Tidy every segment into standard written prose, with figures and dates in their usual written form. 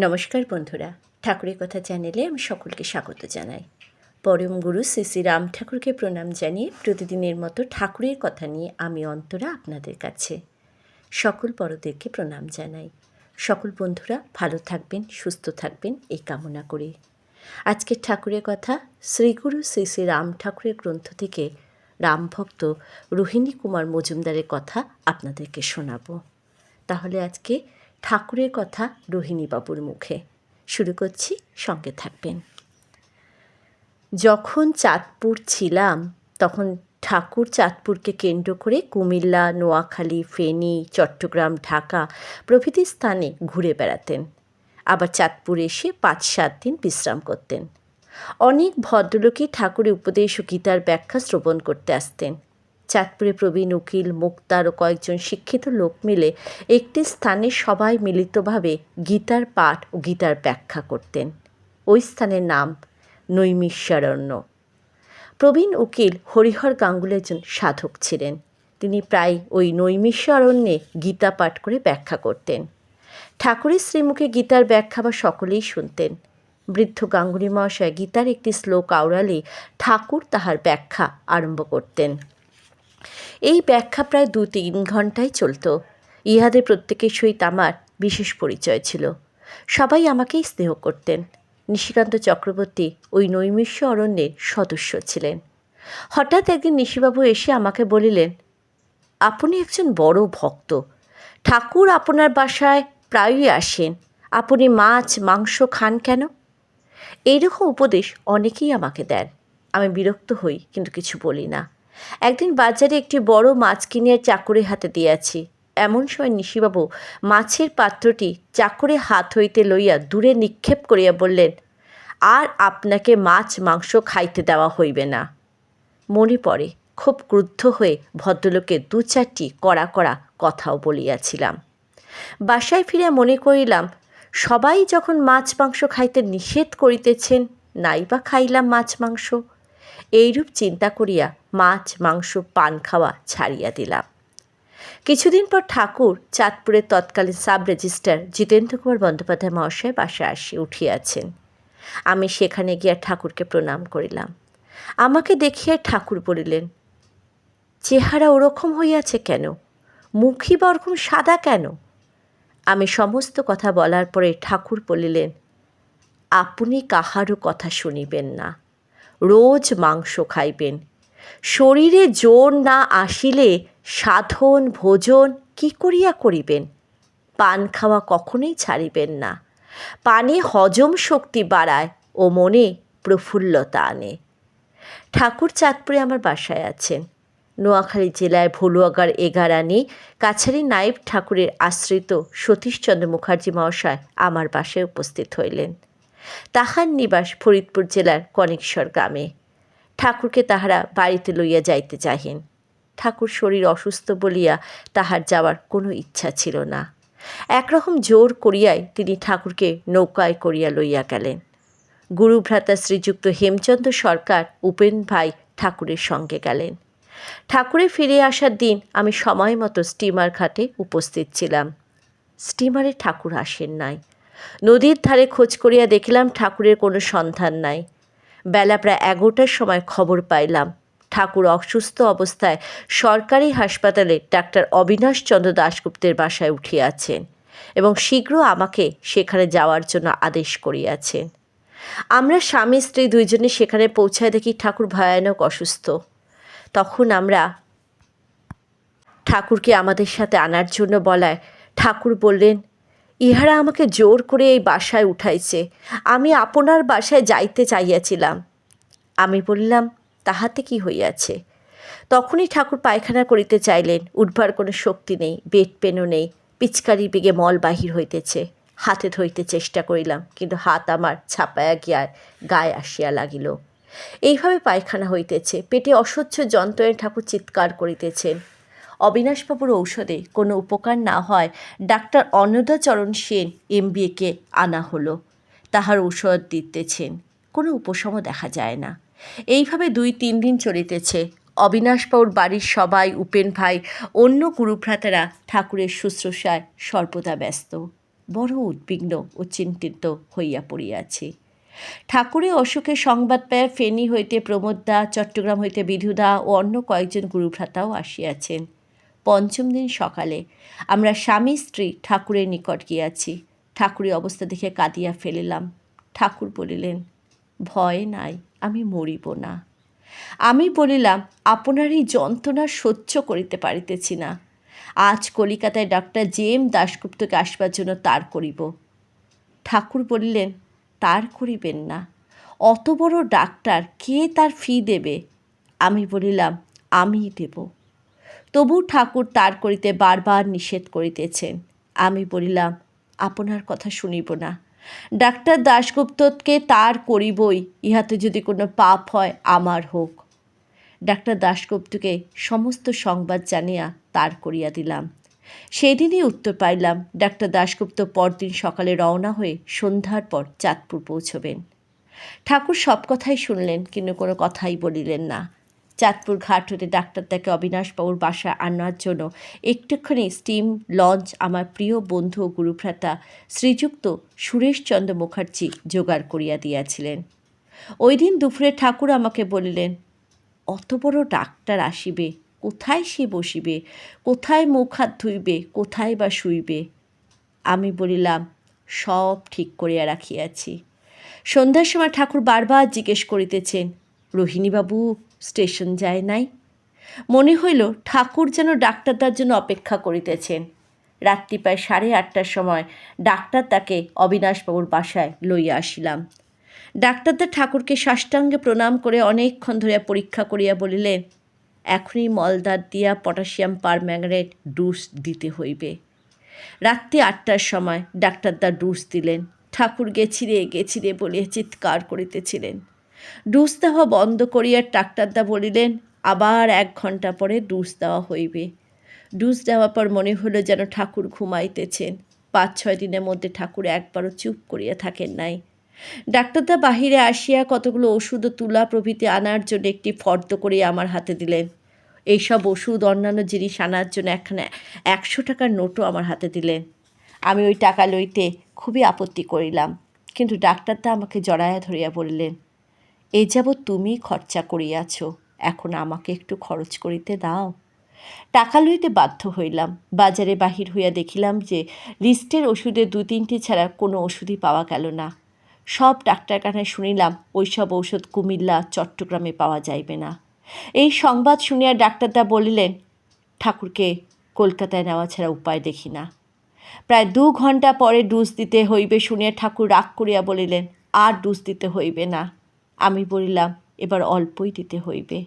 নমস্কার বন্ধুরা, ঠাকুরের কথা চ্যানেলে আমি সকলকে স্বাগত জানাই। পরম গুরু শ্রী শ্রী রাম ঠাকুরকে প্রণাম জানিয়ে প্রতিদিনের মতো ঠাকুরের কথা নিয়ে আমি অন্তরা আপনাদের কাছে। সকল বড়দেরকে প্রণাম জানাই। সকল বন্ধুরা ভালো থাকবেন, সুস্থ থাকবেন এই কামনা করি। আজকের ঠাকুরের কথা শ্রীগুরু শ্রী শ্রী রাম ঠাকুরের গ্রন্থ থেকে রামভক্ত রোহিণী কুমার মজুমদারের কথা আপনাদেরকে শোনাব। তাহলে আজকে ঠাকুরের কথা রোহিণীবাবুর মুখে শুরু করছি, সঙ্গে থাকবেন। যখন চাঁদপুর ছিলাম তখন ঠাকুর চাঁদপুরকে কেন্দ্র করে কুমিল্লা, নোয়াখালী, ফেনী, চট্টগ্রাম, ঢাকা প্রভৃতি স্থানে ঘুরে বেড়াতেন। আবার চাঁদপুর এসে 5-7 দিন বিশ্রাম করতেন। অনেক ভদ্রলোকই ঠাকুরের উপদেশ ও গীতার ব্যাখ্যা শ্রবণ করতে আসতেন। চাঁদপুরে প্রবীণ উকিল, মুক্তার ও কয়েকজন শিক্ষিত লোক মিলে একটি স্থানে সবাই মিলিতভাবে গীতার পাঠ ও গীতার ব্যাখ্যা করতেন। ওই স্থানের নাম নৈমিষারণ্য। প্রবীণ উকিল হরিহর গাঙ্গুলি একজন সাধক ছিলেন। তিনি প্রায় ওই নৈমিষারণ্যে গীতা পাঠ করে ব্যাখ্যা করতেন। ঠাকুরের শ্রীমুখে গীতার ব্যাখ্যা বা সকলেই শুনতেন। বৃদ্ধ গাঙ্গুলি মহাশয় গীতার একটি শ্লোক আওড়ালে ঠাকুর তাহার ব্যাখ্যা আরম্ভ করতেন। এই ব্যাখ্যা প্রায় 2-3 ঘন্টায় চলত। ইহাদের প্রত্যেকের সহিত আমার বিশেষ পরিচয় ছিল। সবাই আমাকেই স্নেহ করতেন। নিশিকান্ত চক্রবর্তী ওই নৈমিষ্য অরণ্যের সদস্য ছিলেন। হঠাৎ একদিন নিশিবাবু এসে আমাকে বলিলেন, আপনি একজন বড় ভক্ত, ঠাকুর আপনার বাসায় প্রায়ই আসেন, আপনি মাছ মাংস খান কেন? এইরকম উপদেশ অনেকেই আমাকে দেন। আমি বিরক্ত হই, কিন্তু কিছু বলি না। একদিন বাজারে একটি বড় মাছ কিনিয়া চাকরের হাতে দিয়াছি। এমন সময় নিশিবাবু মাছের পাত্রটি চাকরের হাত হইতে লইয়া দূরে নিক্ষেপ করিয়া বললেন, আর আপনাকে মাছ মাংস খাইতে দেওয়া হইবে না। মনে পড়ে খুব ক্রুদ্ধ হয়ে ভদ্রলোকের 2-4টি কড়া কড়া কথাও বলিয়াছিলাম। বাসায় ফিরে মনে করিলাম, সবাই যখন মাছ মাংস খাইতে নিষেধ করিতেছেন, নাইবা খাইলাম মাছ মাংস। এইরূপ চিন্তা করিয়া মাছ মাংস পান খাওয়া ছাড়িয়া দিলাম। কিছুদিন পর ঠাকুর চাঁদপুরের তৎকালীন সাব রেজিস্ট্রার জিতেন্দ্র কুমার বন্দ্যোপাধ্যায় মহাশয় বাসায় আসি উঠিয়াছেন। আমি সেখানে গিয়া ঠাকুরকে প্রণাম করিলাম। আমাকে দেখিয়া ঠাকুর বলিলেন, চেহারা ওরকম হইয়াছে কেন? মুখই বা ওরকম সাদা কেন? আমি সমস্ত কথা বলার পরে ঠাকুর বলিলেন, আপনি কাহারও কথা শুনিবেন না, রোজ মাংস খাইবেন। শরীরে জোর না আসিলে সাধন ভোজন কি করিয়া করিবেন? পান খাওয়া কখনোই ছাড়িবেন না। পানে হজম শক্তি বাড়ায় ও মনে প্রফুল্লতা আনে। ঠাকুর চাঁদপুরে আমার বাসায় আছেন। নোয়াখালী জেলায় ভলুয়াগার এগারানি কাছারি নায়েব ঠাকুরের আশ্রিত সতীশচন্দ্র মুখার্জি মহাশয় আমার বাসায় উপস্থিত হইলেন। তাহার নিবাস ফরিদপুর জেলার কনেকশ্বর গ্রামে। ঠাকুরকে তাহারা বাড়িতে লইয়া যাইতে চাহেন। ঠাকুর শরীর অসুস্থ বলিয়া তাহার যাওয়ার কোনো ইচ্ছা ছিল না। একরকম জোর করিয়াই তিনি ঠাকুরকে নৌকায় করিয়া লইয়া গেলেন। গুরুভ্রাতা শ্রীযুক্ত হেমচন্দ্র সরকার উপেন ভাই ঠাকুরের সঙ্গে গেলেন। ঠাকুরের ফিরে আসার দিন আমি সময় মতো স্টিমার ঘাটে উপস্থিত ছিলাম। স্টিমারে ঠাকুর আসেন নাই। নদীর ধারে খোঁজ করিয়া দেখিলাম ঠাকুরের কোনো সন্ধান নাই। বেলা প্রায় 11টার সময় খবর পাইলাম ঠাকুর অসুস্থ অবস্থায় সরকারি হাসপাতালে ডাক্তার অবিনাশ চন্দ্র দাশগুপ্তের বাসায় উঠিয়াছেন এবং শীঘ্র আমাকে সেখানে যাওয়ার জন্য আদেশ করিয়াছেন। আমরা স্বামী স্ত্রী 2জনে সেখানে পৌঁছায় দেখি ঠাকুর ভয়ানক অসুস্থ। তখন আমরা ঠাকুরকে আমাদের সাথে আনার জন্য বলায় ঠাকুর বললেন, ইহারা আমাকে জোর করে এই বাসায় উঠাইছে, আমি আপনার বাসায় যাইতে চাইয়াছিলাম। আমি বললাম, তাহাতে কি হইয়াছে? তখনই ঠাকুর পায়খানা করিতে চাইলেন। উঠবার কোনো শক্তি নেই, বেড পেনও নেই, পিচকারি বেগে মল বাহির হইতেছে। হাতে ধরিতে চেষ্টা করিলাম, কিন্তু হাত আমার ছাপায়া গিয়া গায়ে আসিয়া লাগিল। এইভাবে পায়খানা হইতেছে। পেটে অসহ্য যন্ত্রণায় ঠাকুর চিৎকার করিতেছেন। অবিনাশবাবুর ঔষধে কোনো উপকার না হয় ডাক্তার অন্নদাচরণ সেন MBA-কে আনা হলো। তাহার ঔষধ দিতেছেন, কোনো উপশমও দেখা যায় না। এইভাবে 2-3 দিন চলিতেছে। অবিনাশবাবুর বাড়ির সবাই, উপেন ভাই, অন্য গুরুভ্রাতারা ঠাকুরের শুশ্রূষায় সর্বদা ব্যস্ত। বড় উদ্বিগ্ন ও চিন্তিত হইয়া পড়িয়াছি। ঠাকুরের অসুখের সংবাদ পাইয়া ফেনী হইতে প্রমোদদা, চট্টগ্রাম হইতে বিধুদা ও অন্য কয়েকজন গুরুভ্রাতাও আসিয়াছেন। পঞ্চম দিন সকালে আমরা স্বামী স্ত্রী ঠাকুরের নিকট গিয়াছি। ঠাকুরের অবস্থা দেখে কাঁদিয়া ফেলিলাম। ঠাকুর বলিলেন, ভয় নাই, আমি মরিব না। আমি বলিলাম, আপনার এই যন্ত্রণা সহ্য করিতে পারিতেছি না। আজ কলিকাতায় ডাক্তার জে.এম. দাশগুপ্তকে আসবার জন্য তার করিব। ঠাকুর বলিলেন, তার করিবেন না, অত বড় ডাক্তার, কে তার ফি দেবে? আমি বলিলাম, আমিই দেব। তবু ঠাকুর তার করিতে বারবার নিষেধ করিতেছেন। আমি বলিলাম, আপনার কথা শুনিব না, ডাক্তার দাশগুপ্তকে তার করিবই, ইহাতে যদি কোনো পাপ হয় আমার হোক। ডাক্তার দাশগুপ্তকে সমস্ত সংবাদ জানিয়া তার করিয়া দিলাম। সেদিনই উত্তর পাইলাম, ডাক্তার দাশগুপ্ত পরদিন সকালে রওনা হয়ে সন্ধ্যার পর চাঁদপুর পৌঁছবেন। ঠাকুর সব কথাই শুনলেন, কিন্তু কোনো কথাই বলিলেন না। চাঁদপুর ঘাট হতে ডাক্তারদাকে অবিনাশবাবুর বাসায় আনার জন্য একটুখানি স্টিম লঞ্চ আমার প্রিয় বন্ধু ও গুরুভ্রাতা শ্রীযুক্ত সুরেশচন্দ্র মুখার্জি জোগাড় করিয়া দিয়াছিলেন। ওই দিন দুপুরে ঠাকুর আমাকে বলিলেন, অত বড় ডাক্তার আসিবে, কোথায় সে বসিবে, কোথায় মুখ হাত ধুইবে, কোথায় বা শুইবে? আমি বলিলাম, সব ঠিক করিয়া রাখিয়াছি। সন্ধ্যার সময় ঠাকুর বারবার জিজ্ঞেস করিতেছেন, রোহিণীবাবু স্টেশন যায় নাই? মনে হইল ঠাকুর যেন ডাক্তারদার জন্য অপেক্ষা করিতেছেন। রাত্রি প্রায় 8:30টার সময় ডাক্তার তাকে অবিনাশবাবুর বাসায় লইয়া আসিলাম। ডাক্তারদা ঠাকুরকে সাষ্টাঙ্গে প্রণাম করে অনেকক্ষণ ধরিয়া পরীক্ষা করিয়া বলিলেন, এখনই মলদার দিয়া পটাশিয়াম পারম্যাঙ্গানেট ডোজ দিতে হইবে। রাত্রি 8টার সময় ডাক্তারদা ডোজ দিলেন। ঠাকুর গেছিরে গেছিরে বলিয়া চিৎকার করিতেছিলেন। ডোজ দেওয়া বন্ধ করিয়া ডাক্তারদা বলিলেন, আবার 1 ঘণ্টা পরে ডোজ দেওয়া হইবে। ডোজ দেওয়ার পর মনে হলো যেন ঠাকুর ঘুমাইতেছেন। 5-6 দিনের মধ্যে ঠাকুর একবারও চুপ করিয়া থাকেন নাই। ডাক্তারদা বাহিরে আসিয়া কতগুলো ওষুধ ও তুলা প্রভৃতি আনার জন্য একটি ফর্দ করিয়া আমার হাতে দিলেন। এইসব ওষুধ অন্যান্য জিনিস আনার জন্য একখানা 100 টাকার নোটও আমার হাতে দিলেন। আমি ওই টাকা লইতে খুবই আপত্তি করিলাম, কিন্তু ডাক্তারদা আমাকে জড়াইয়া ধরিয়া বলিলেন, এ যাবৎ তুমি খরচা করিয়াছ, এখন আমাকে একটু খরচ করিতে দাও। টাকা লইতে বাধ্য হইলাম। বাজারে বাহির হইয়া দেখিলাম যে লিস্টের ওষুধে 2-3টি ছাড়া কোনো ওষুধই পাওয়া গেল না। সব ডাক্তারখানায় শুনিলাম ওইসব ঔষধ কুমিল্লা, চট্টগ্রামে পাওয়া যাইবে না। এই সংবাদ শুনিয়া ডাক্তারদা বলিলেন, ঠাকুরকে কলকাতায় নেওয়া ছাড়া উপায় দেখি না। প্রায় 2 ঘণ্টা পরে ডোজ দিতে হইবে শুনিয়া ঠাকুর রাগ করিয়া বলিলেন, আর ডোজ দিতে হইবে না। আমি বলিলাম, এবার অল্পই দিতে হইবে।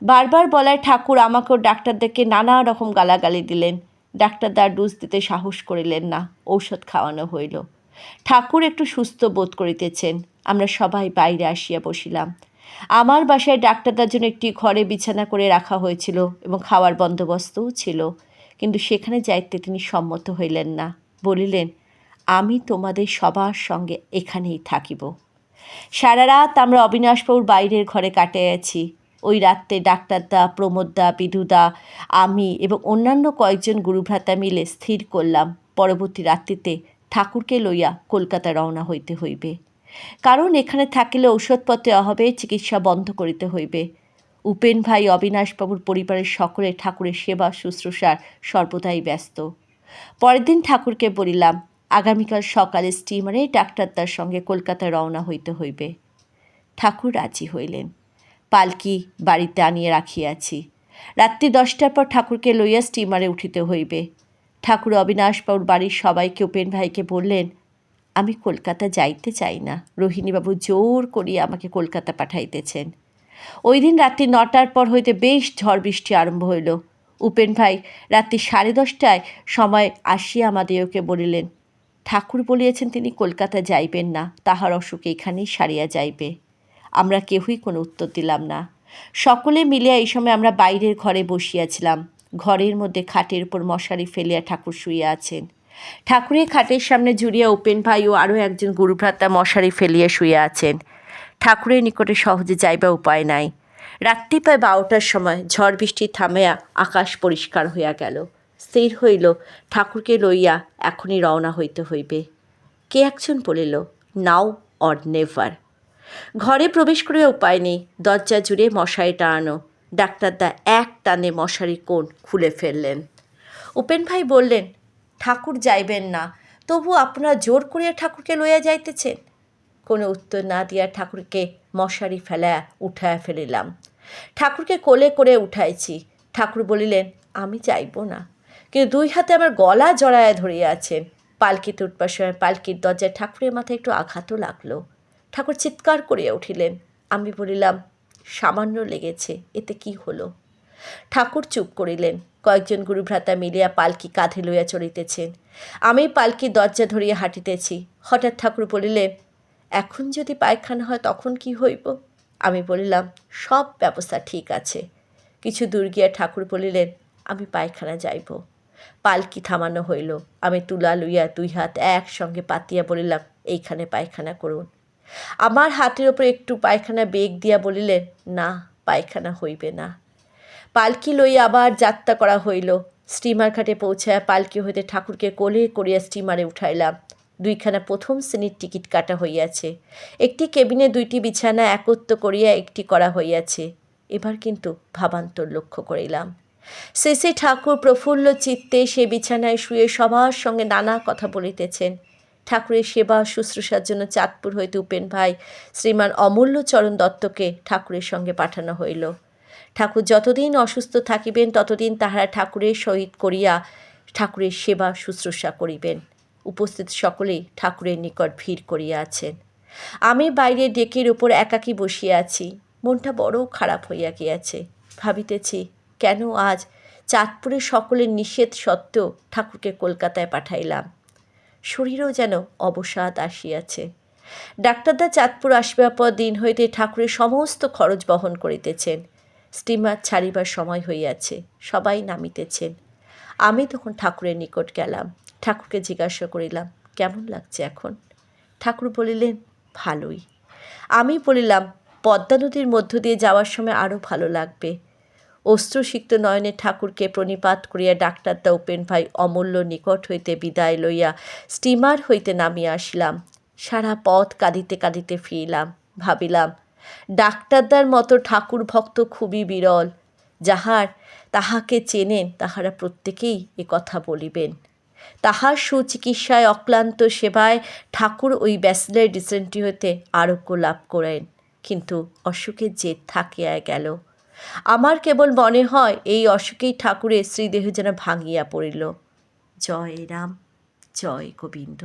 বারবার বলায় ঠাকুর আমাকেও ডাক্তারদেরকে নানা রকম গালাগালি দিলেন। ডাক্তারদার ডোজ দিতে সাহস করিলেন না। ঔষধ খাওয়ানো হইল। ঠাকুর একটু সুস্থ বোধ করিতেছেন। আমরা সবাই বাইরে আসিয়া বসিলাম। আমার বাসায় ডাক্তারদার জন্য একটি ঘরে বিছানা করে রাখা হয়েছিল এবং খাওয়ার বন্দোবস্তও ছিল, কিন্তু সেখানে যাইতে তিনি সম্মত হইলেন না। বলিলেন, আমি তোমাদের সবার সঙ্গে এখানেই থাকিব। সারা রাত আমরা অবিনাশবাবুর বাইরের ঘরে কাটাইয়াছি। ওই রাত্রে ডাক্তারদা, প্রমোদদা, বিধুদা, আমি এবং অন্যান্য কয়েকজন গুরুভ্রাতা মিলে স্থির করলাম, পরবর্তী রাত্রিতে ঠাকুরকে লইয়া কলকাতা রওনা হইতে হইবে। কারণ এখানে থাকিলে ঔষধপত্রে অভাবে চিকিৎসা বন্ধ করিতে হইবে। উপেন ভাই অবিনাশবাবুর পরিবারের সকলে ঠাকুরের সেবা শুশ্রূষার সর্বদাই ব্যস্ত। পরের দিন ঠাকুরকে বলিলাম, আগামীকাল সকালে স্টিমারে ডাক্তারদার সঙ্গে কলকাতা রওনা হইতে হইবে। ঠাকুর রাজি হইলেন। পালকি বাড়িতে আনিয়া রাখিয়াছি। রাত্রি 10টার পর ঠাকুরকে লইয়া স্টিমারে উঠিতে হইবে। ঠাকুর অবিনাশবাবুর বাড়ির সবাইকে উপেন ভাইকে বললেন, আমি কলকাতা যাইতে চাই না, রোহিণীবাবু জোর করিয়া আমাকে কলকাতা পাঠাইতেছেন। ওই দিন রাত্রি 9টার পর হইতে বেশ ঝড় বৃষ্টি আরম্ভ হইল। উপেন ভাই রাত্রি 10:30টায় সময় আসিয়া আমাদেরকে বলিলেন, ঠাকুর বলিয়াছেন তিনি কলকাতা যাইবেন না, তাহার অসুখ এখানেই সারিয়া যাইবে। আমরা কেহই কোনো উত্তর দিলাম না। সকলে মিলিয়া এই সময় আমরা বাইরের ঘরে বসিয়াছিলাম। ঘরের মধ্যে খাটের উপর মশারি ফেলিয়া ঠাকুর শুইয়া আছেন। ঠাকুরের খাটের সামনে জুড়িয়া উপেন ভাই ও আরও একজন গুরুভ্রাতা মশারি ফেলিয়া শুইয়া আছেন। ঠাকুরের নিকটে সহজে যাইবা উপায় নাই। রাত্রি প্রায় 12টার সময় ঝড় বৃষ্টি থামিয়া আকাশ পরিষ্কার হইয়া গেল। স্থির হইল ঠাকুরকে লইয়া এখনই রওনা হইতে হইবে। কে একজন বলিল, নাও অর নেভার। ঘরে প্রবেশ করিয়া উপায় নেই, দরজা জুড়ে মশারি টানানো। ডাক্তারদা এক টানে মশারি কোণ খুলে ফেললেন। উপেন ভাই বললেন, ঠাকুর যাইবেন না, তবু আপনারা জোর করিয়া ঠাকুরকে লইয়া যাইতেছেন। কোনো উত্তর না দিয়া ঠাকুরকে মশারি ফেলা উঠায়া ফেলিলাম। ঠাকুরকে কোলে করে উঠাইছি। ঠাকুর বলিলেন, আমি যাইব না, কিন্তু দুই হাতে আমার গলা জড়ায়া ধরিয়া আছেন। পালকিতে উঠবার সময় পালকির দরজায় ঠাকুরের মাথায় একটু আঘাতও লাগলো। ঠাকুর চিৎকার করিয়া উঠিলেন। আমি বলিলাম, সামান্য লেগেছে, এতে কি হলো? ঠাকুর চুপ করিলেন। কয়েকজন গুরুভ্রাতা মিলিয়া পালকি কাঁধে লইয়া চলিতেছেন। আমি পালকির দরজা ধরিয়া হাঁটিতেছি। হঠাৎ ঠাকুর বলিলেন, এখন যদি পায়খানা হয় তখন কি হইব? আমি বলিলাম, সব ব্যবস্থা ঠিক আছে। কিছু দূর গিয়া ঠাকুর বলিলেন, আমি পায়খানা যাইব। পালকি থামানো হইল। আমি তুলা লইয়া দুই হাত একসঙ্গে পাতিয়া বলিলাম, এইখানে পায়খানা করুন। আমার হাতের ওপর একটু পায়খানা বেগ দিয়া বলিলেন, না, পায়খানা হইবে না। পালকি লইয়া আবার যাত্রা করা হইল। স্টিমার ঘাটে পৌঁছায়া পালকি হইতে ঠাকুরকে কোলে করিয়া স্টিমারে উঠাইলাম। দুইখানা প্রথম শ্রেণীর টিকিট কাটা হইয়াছে। একটি কেবিনে দুইটি বিছানা একত্র করিয়া একটি করা হইয়াছে। এবার কিন্তু ভাবান্তর লক্ষ্য করিলাম। শ্রী ঠাকুর প্রফুল্ল চিত্তে সে বিছানায় শুয়ে সবার সঙ্গে নানা কথা বলিতেছেন। ঠাকুরের সেবা শুশ্রূষার জন্য চাঁদপুর হইতে উপেন ভাই শ্রীমান অমূল্যচরণ দত্তকে ঠাকুরের সঙ্গে পাঠানো হইল। ঠাকুর যতদিন অসুস্থ থাকিবেন ততদিন তাহারা ঠাকুরের সহিত করিয়া ঠাকুরের সেবা শুশ্রূষা করিবেন। উপস্থিত সকলেই ঠাকুরের নিকট ভিড় করিয়া আছেন। আমি বাইরে ডেকের উপর একাকী বসিয়া আছি। মনটা বড় খারাপ হইয়া গিয়াছে। ভাবিতেছি, কেন আজ চাঁদপুরের সকলের নিষেধ সত্ত্বেও ঠাকুরকে কলকাতায় পাঠাইলাম। শরীরেও যেন অবসাদ আসিয়াছে। ডাক্তারদা চাঁদপুর আসিবার পর দিন হইতে ঠাকুরের সমস্ত খরচ বহন করিতেছেন। স্টিমার ছাড়িবার সময় হইয়াছে, সবাই নামিতেছেন। আমি তখন ঠাকুরের নিকট গেলাম। ঠাকুরকে জিজ্ঞাসা করিলাম, কেমন লাগছে এখন? ঠাকুর বলিলেন, ভালোই। আমি বলিলাম, পদ্মা নদীর মধ্য দিয়ে যাওয়ার সময় আরও ভালো লাগবে। অশ্রুসিক্ত নয়নে ঠাকুরকে প্রণিপাত করিয়া ডাক্তারদা উপেন ভাই অমূল্য নিকট হইতে বিদায় লইয়া স্টিমার হইতে নামিয়া আসিলাম। সারা পথ কাঁদিতে কাঁদিতে ফিরিলাম। ভাবিলাম, ডাক্তারদার মতো ঠাকুর ভক্ত খুবই বিরল। তাহাকে চেনেন তাহারা প্রত্যেকেই এ কথা বলিবেন। তাহার সুচিকিৎসায় অক্লান্ত সেবায় ঠাকুর ওই ব্যাসিলার ডিসেন্ট্রি হইতে আরোগ্য লাভ করেন। কিন্তু অসুখের জেদ থাকিয়া গেল। আমার কেবল মনে হয় এই অসুখেই ঠাকুরের শ্রীদেহ যেন ভাঙিয়া পড়িল। জয় রাম, জয় গোবিন্দ।